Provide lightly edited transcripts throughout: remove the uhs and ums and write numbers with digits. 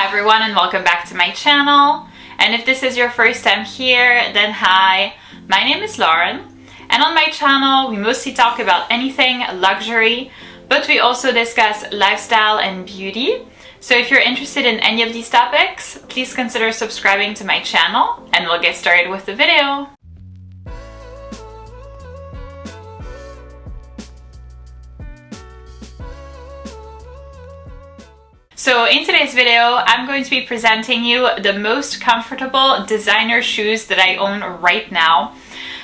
everyone, and welcome back to my channel. And if this is your first time here, then hi, my name is Lauren, and on my channel we mostly talk about anything luxury, but we also discuss lifestyle and beauty. So if you're interested in any of these topics, please consider subscribing to my channel, and we'll get started with the video. So in today's video, I'm going to be presenting you the most comfortable designer shoes that I own right now.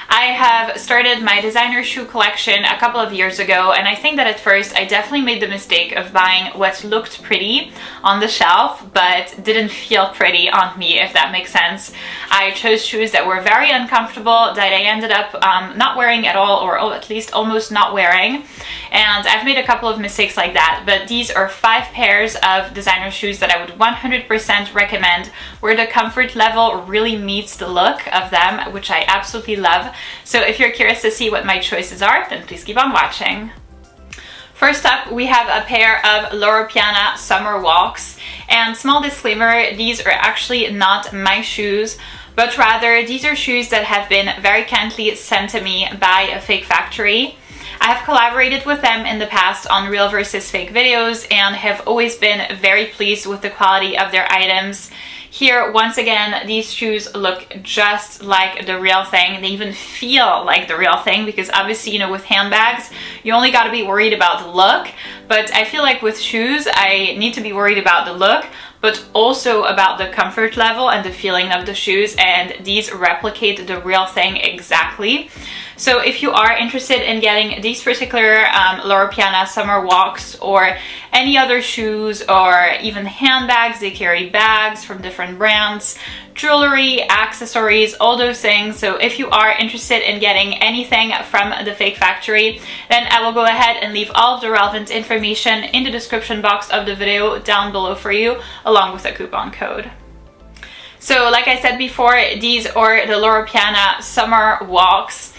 I have started my designer shoe collection a couple of years ago, and I think that at first I definitely made the mistake of buying what looked pretty on the shelf but didn't feel pretty on me, if that makes sense. I chose shoes that were very uncomfortable that I ended up not wearing at all, or at least almost not wearing, and I've made a couple of mistakes like that, but these are 5 pairs of designer shoes that I would 100% recommend, where the comfort level really meets the look of them, which I absolutely love. So if you're curious to see what my choices are, then please keep on watching. First up, we have a pair of Loro Piana summer walks, and small disclaimer, these are actually not my shoes, but rather these are shoes that have been very kindly sent to me by a fake factory. I have collaborated with them in the past on real versus fake videos and have always been very pleased with the quality of their items. Here, once again, these shoes look just like the real thing. They even feel like the real thing, because obviously, you know, with handbags, you only got to be worried about the look. But I feel like with shoes, I need to be worried about the look, but also about the comfort level and the feeling of the shoes, and these replicate the real thing exactly. So if you are interested in getting these particular Loro Piana summer walks, or any other shoes, or even handbags, they carry bags from different brands, jewelry, accessories, all those things. So if you are interested in getting anything from the fake factory, then I will go ahead and leave all of the relevant information in the description box of the video down below for you, along with a coupon code. So like I said before, these are the Loro Piana summer walks.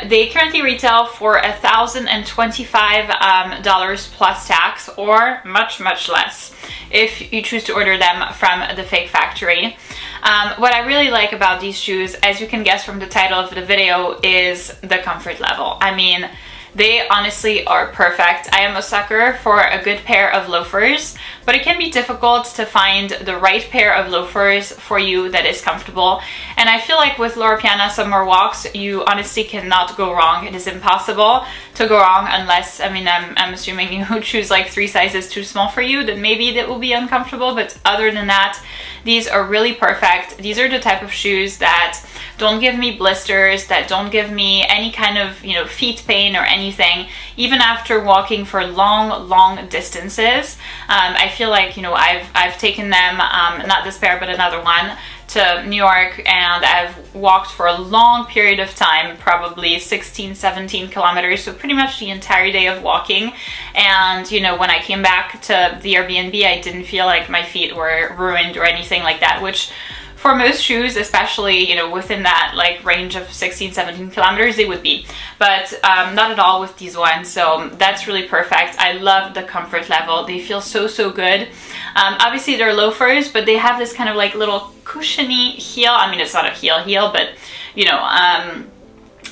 They currently retail for $1,025 plus tax, or much less if you choose to order them from the fake factory. What I really like about these shoes, as you can guess from the title of the video, is the comfort level. I mean, they honestly are perfect. I am a sucker for a good pair of loafers, but it can be difficult to find the right pair of loafers for you that is comfortable. And I feel like with Loro Piana summer walks, you honestly cannot go wrong. It is impossible to go wrong, unless, I mean, I'm assuming you choose like 3 sizes too small for you, then maybe that will be uncomfortable. But other than that, these are really perfect. These are the type of shoes that don't give me blisters, that don't give me any kind of, you know, feet pain or anything, even after walking for long distances. I feel like, you know, I've taken them, not this pair, but another one, to New York, and I've walked for a long period of time, probably 16-17 kilometers, so pretty much the entire day of walking. And you know, when I came back to the Airbnb, I didn't feel like my feet were ruined or anything like that, which for most shoes, especially, you know, within that like range of 16-17 kilometers, they would be, but not at all with these ones. So that's really perfect. I love the comfort level. They feel so good. Obviously they're loafers, but they have this kind of like little cushiony heel. I mean, it's not a heel, but you know,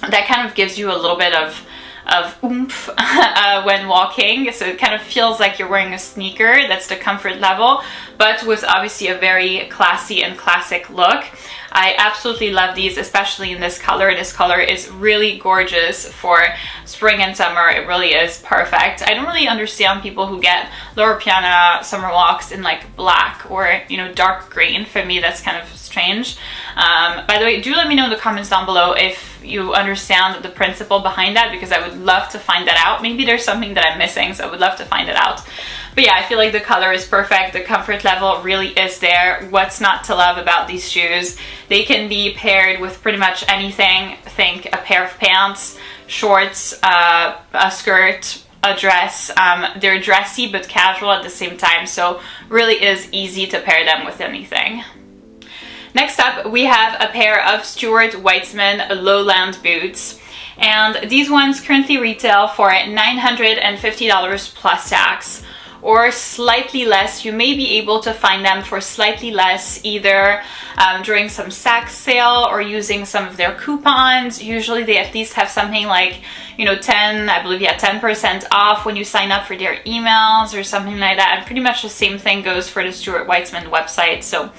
that kind of gives you a little bit of oomph when walking, so it kind of feels like you're wearing a sneaker. That's the comfort level, but with obviously a very classy and classic look. I absolutely love these, especially in this color. This color is really gorgeous for spring and summer. It really is perfect. I don't really understand people who get Loro Piana summer walks in like black or, you know, dark green. For me, that's kind of strange. By the way, do let me know in the comments down below if you understand the principle behind that, because I would love to find that out. Maybe there's something that I'm missing, so I would love to find it out. But yeah, I feel like the color is perfect. The comfort level really is there. What's not to love about these shoes? They can be paired with pretty much anything. Think a pair of pants, shorts, a skirt, a dress. They're dressy but casual at the same time, so really is easy to pair them with anything. Next up, we have a pair of Stuart Weitzman Lowland boots. And these ones currently retail for $950 plus tax, or slightly less. You may be able to find them for slightly less either during some Saks sale or using some of their coupons. Usually they at least have something like, you know, 10% off when you sign up for their emails or something like that. And pretty much the same thing goes for the Stuart Weitzman website. So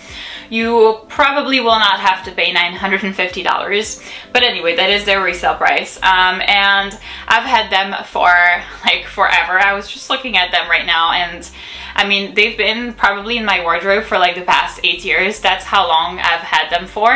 you probably will not have to pay $950. But anyway, that is their resale price. And I've had them for like forever. I was just looking at them right now, and I mean, they've been probably in my wardrobe for like the past 8 years. That's how long I've had them for.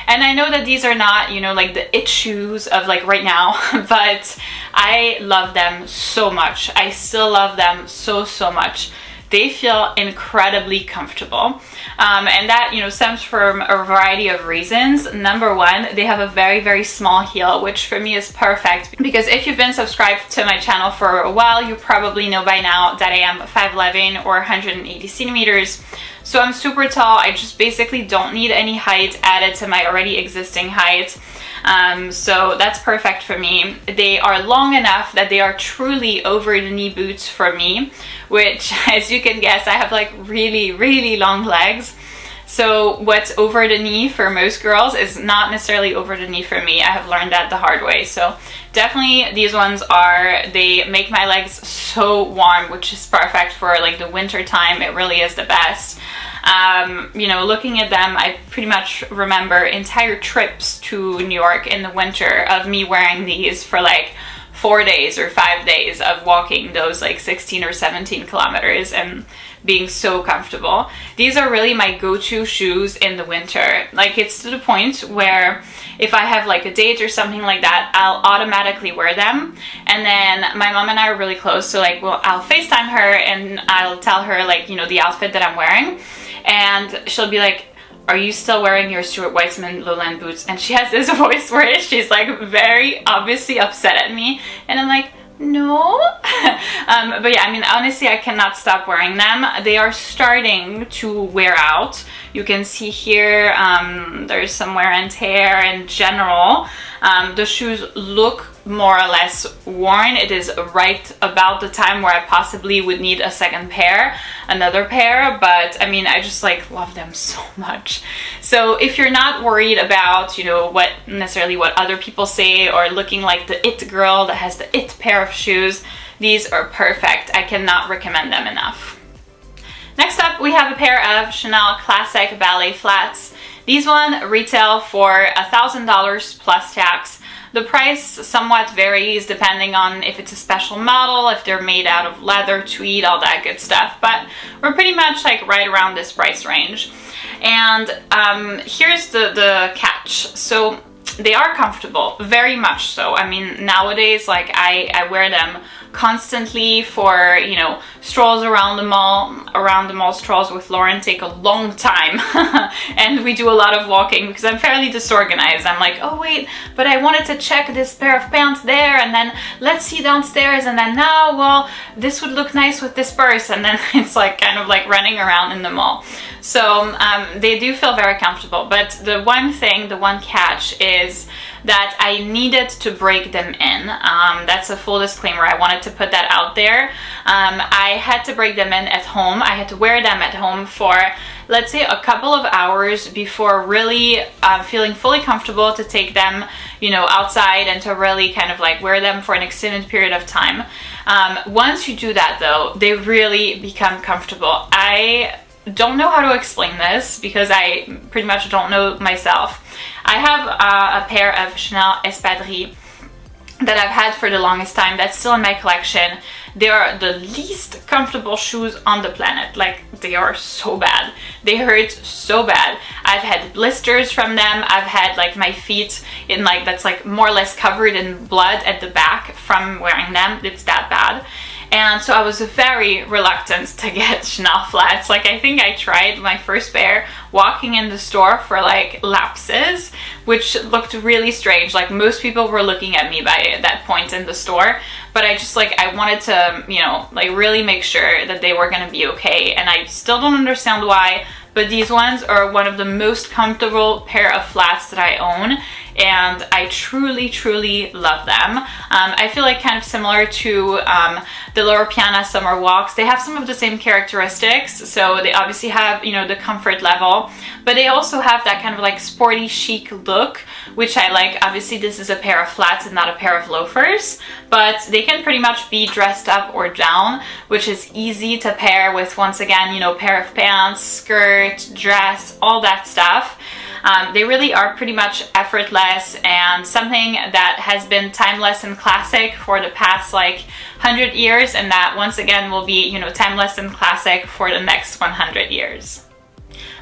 And I know that these are not, you know, like the it shoes of like right now, but I love them so much. I still love them so much. They feel incredibly comfortable. And that, you know, stems from a variety of reasons. Number one, they have a very small heel, which for me is perfect, because if you've been subscribed to my channel for a while, you probably know by now that I am 5'11" or 180 centimeters. So I'm super tall. I just basically don't need any height added to my already existing height. So that's perfect for me. They are long enough that they are truly over the knee boots for me, which, as you can guess, I have like really long legs. So what's over the knee for most girls is not necessarily over the knee for me. I have learned that the hard way. So definitely these ones they make my legs so warm, which is perfect for like the winter time. It really is the best. You know, looking at them, I pretty much remember entire trips to New York in the winter of me wearing these for like 4 days or 5 days of walking those like 16 or 17 kilometers and being so comfortable. These are really my go-to shoes in the winter. Like, it's to the point where if I have like a date or something like that, I'll automatically wear them. And then my mom and I are really close, so like, well, I'll FaceTime her and I'll tell her like, you know, the outfit that I'm wearing, and she'll be like, are you still wearing your Stuart Weitzman lowland boots? And she has this voice where she's like very obviously upset at me, and I'm like, no. But yeah, I mean, honestly, I cannot stop wearing them. They are starting to wear out. You can see here there's some wear and tear in general. The shoes look more or less worn. It is right about the time where I possibly would need a second pair, another pair, but I mean, I just like love them so much. So if you're not worried about, you know, what other people say, or looking like the it girl that has the it pair of shoes, these are perfect. I cannot recommend them enough. Next up, we have a pair of Chanel Classic Ballet Flats. These one retail for $1,000 plus tax. The price somewhat varies depending on if it's a special model, if they're made out of leather, tweed, all that good stuff, but we're pretty much like right around this price range. And here's the catch. So they are comfortable, very much so. I mean, nowadays, like I wear them constantly for, you know, strolls around the mall. Around the mall strolls with Lauren take a long time and we do a lot of walking because I'm fairly disorganized. I'm like, oh wait, but I wanted to check this pair of pants there, and then let's see downstairs, and then now, well, this would look nice with this purse, and then it's like kind of like running around in the mall. So they do feel very comfortable, but the one catch is that I needed to break them in. That's a full disclaimer. I wanted to put that out there. I had to break them in at home. I had to wear them at home for, let's say, a couple of hours before really feeling fully comfortable to take them, you know, outside and to really kind of like wear them for an extended period of time. Once you do that though, they really become comfortable. I don't know how to explain this because I pretty much don't know myself. I have a pair of Chanel espadrilles that I've had for the longest time. That's still in my collection. They are the least comfortable shoes on the planet. Like, they are so bad. They hurt so bad. I've had blisters from them. I've had like my feet in like, that's like more or less covered in blood at the back from wearing them. It's that bad. And so I was very reluctant to get Chanel flats. Like, I think I tried my first pair walking in the store for like lapses, which looked really strange. Like, most people were looking at me by that point in the store, but I just like, I wanted to, you know, like really make sure that they were gonna be okay. And I still don't understand why, but these ones are one of the most comfortable pair of flats that I own. and I truly love them. I feel like kind of similar to the Loro Piana summer walks. They have some of the same characteristics, so they obviously have, you know, the comfort level, but they also have that kind of like sporty chic look, which I like. Obviously this is a pair of flats and not a pair of loafers, but they can pretty much be dressed up or down, which is easy to pair with, once again, you know, pair of pants, skirt, dress, all that stuff. They really are pretty much effortless and something that has been timeless and classic for the past like 100 years, and that once again will be, you know, timeless and classic for the next 100 years.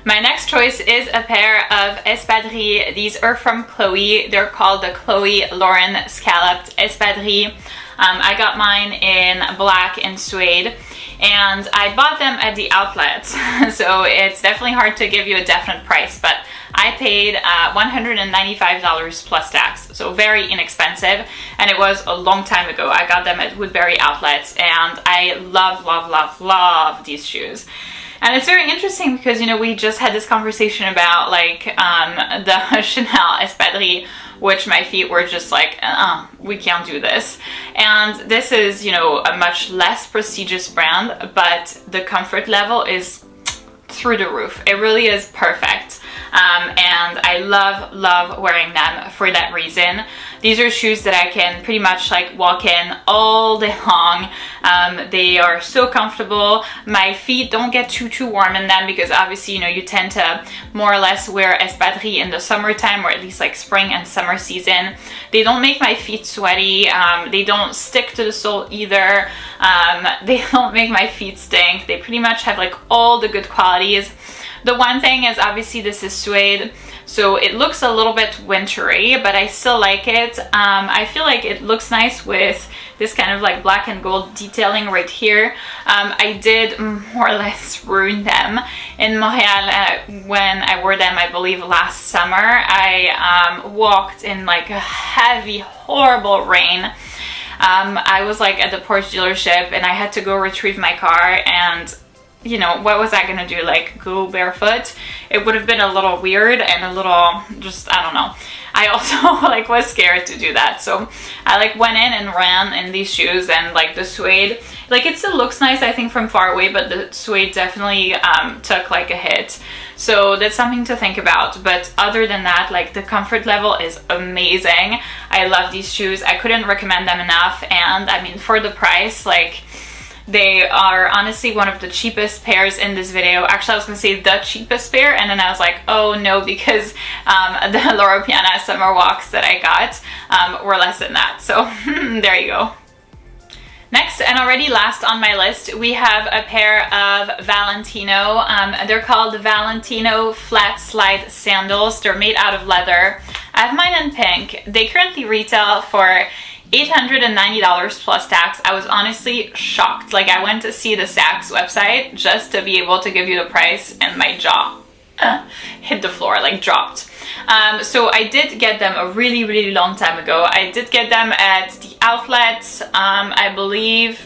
My next choice is a pair of espadrilles. These are from Chloe. They're called the Chloe Lauren Scalloped Espadrilles. I got mine in black and suede, and I bought them at the outlets, so it's definitely hard to give you a definite price, but I paid $195 plus tax, so very inexpensive, and it was a long time ago. I got them at Woodbury outlets, and I love these shoes. And it's very interesting because, you know, we just had this conversation about like the Chanel espadrille, which my feet were just like, we can't do this. And this is, you know, a much less prestigious brand, but the comfort level is through the roof. It really is perfect. And I love wearing them for that reason. These are shoes that I can pretty much like walk in all day long. They are so comfortable. My feet don't get too warm in them because obviously, you know, you tend to more or less wear espadrilles in the summertime, or at least like spring and summer season. They don't make my feet sweaty. They don't stick to the sole either. They don't make my feet stink. They pretty much have like all the good qualities. The one thing is obviously this is suede, so it looks a little bit wintry, but I still like it. I feel like it looks nice with this kind of like black and gold detailing right here. I did more or less ruin them in Montreal when I wore them, I believe last summer. I walked in like a heavy, horrible rain. I was like at the Porsche dealership and I had to go retrieve my car, and you know, what was I gonna do? Like go barefoot? It would have been a little weird and a little just, I don't know. I also like was scared to do that, so I like went in and ran in these shoes, and like the suede, like it still looks nice I think from far away, but the suede definitely took like a hit. So that's something to think about. But other than that, like the comfort level is amazing. I love these shoes. I couldn't recommend them enough, and I mean for the price, like they are honestly one of the cheapest pairs in this video. Actually, I was gonna say the cheapest pair, and then I was like, oh no, because the Loro Piana summer walks that I got were less than that. So there you go. Next, and already last on my list, we have a pair of Valentino. They're called Valentino flat slide sandals. They're made out of leather. I have mine in pink. They currently retail for $890 plus tax. I was honestly shocked. Like I went to see the Saks website just to be able to give you the price, and my jaw hit the floor, like dropped. So I did get them a really long time ago. I did get them at the outlets, I believe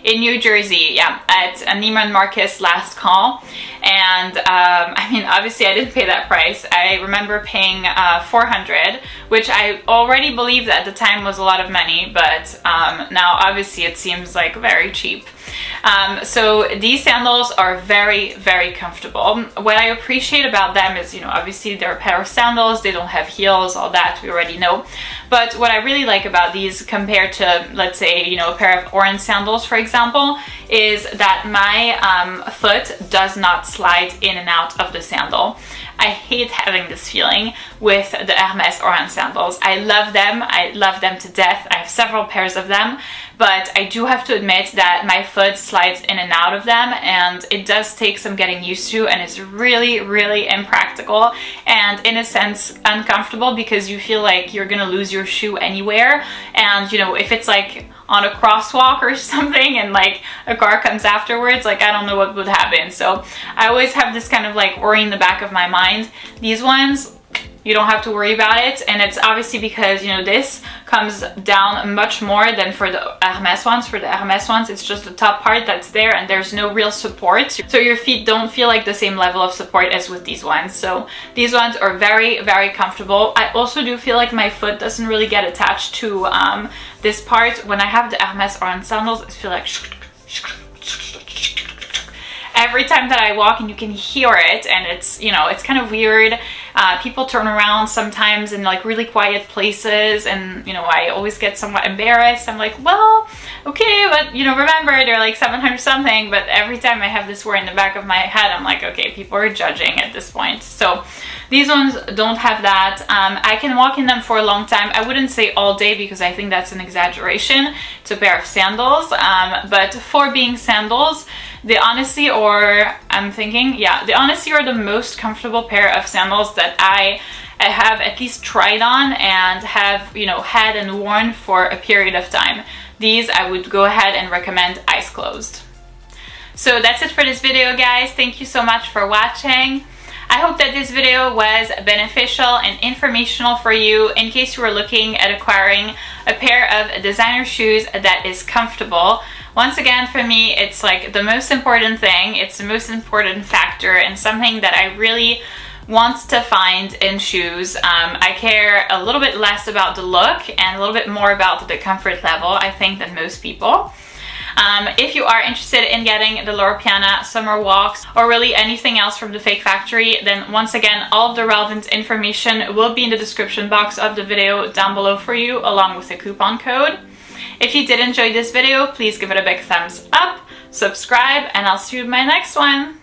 in New Jersey, yeah, at Neiman Marcus last call. And I mean, obviously I didn't pay that price. I remember paying $400, which I already believed at the time was a lot of money, but now obviously it seems like very cheap. So these sandals are very comfortable. What I appreciate about them is, you know, obviously they're a pair of sandals, they don't have heels, all that we already know. But what I really like about these compared to, let's say, you know, a pair of orange sandals, for example, is that my foot does not slide in and out of the sandal. I hate having this feeling with the Hermes orange sandals. I love them to death. I have several pairs of them, but I do have to admit that my foot slides in and out of them, and it does take some getting used to, and it's really impractical and in a sense uncomfortable, because you feel like you're gonna lose your shoe anywhere. And you know, if it's like on a crosswalk or something and like a car comes afterwards, like I don't know what would happen. So I always have this kind of like worry in the back of my mind. These ones, you don't have to worry about it. And it's obviously because, you know, this comes down much more than for the Hermes ones. For the Hermes ones, it's just the top part that's there and there's no real support. So your feet don't feel like the same level of support as with these ones. So these ones are very, very comfortable. I also do feel like my foot doesn't really get attached to this part. When I have the Hermes orange sandals, I feel like every time that I walk, and you can hear it, and it's, you know, it's kind of weird. People turn around sometimes in like really quiet places, and you know, I always get somewhat embarrassed. I'm like, well, okay, but you know, remember they're like 700 something, but every time I have this word in the back of my head, I'm like, okay, people are judging at this point. So these ones don't have that. I can walk in them for a long time. I wouldn't say all day because I think that's an exaggeration. It's a pair of sandals, but for being sandals, they honestly, or I'm thinking, yeah, they honestly are the most comfortable pair of sandals that I have at least tried on and have, you know, had and worn for a period of time. These I would go ahead and recommend eyes closed. So that's it for this video, guys. Thank you so much for watching. I hope that this video was beneficial and informational for you in case you were looking at acquiring a pair of designer shoes that is comfortable. Once again, for me, it's like the most important thing. It's the most important factor and something that I really want to find in shoes. I care a little bit less about the look and a little bit more about the comfort level, I think, than most people. If you are interested in getting the Loro Piana summer walks or really anything else from the Fake Factory, then once again, all of the relevant information will be in the description box of the video down below for you, along with the coupon code. If you did enjoy this video, please give it a big thumbs up, subscribe, and I'll see you in my next one.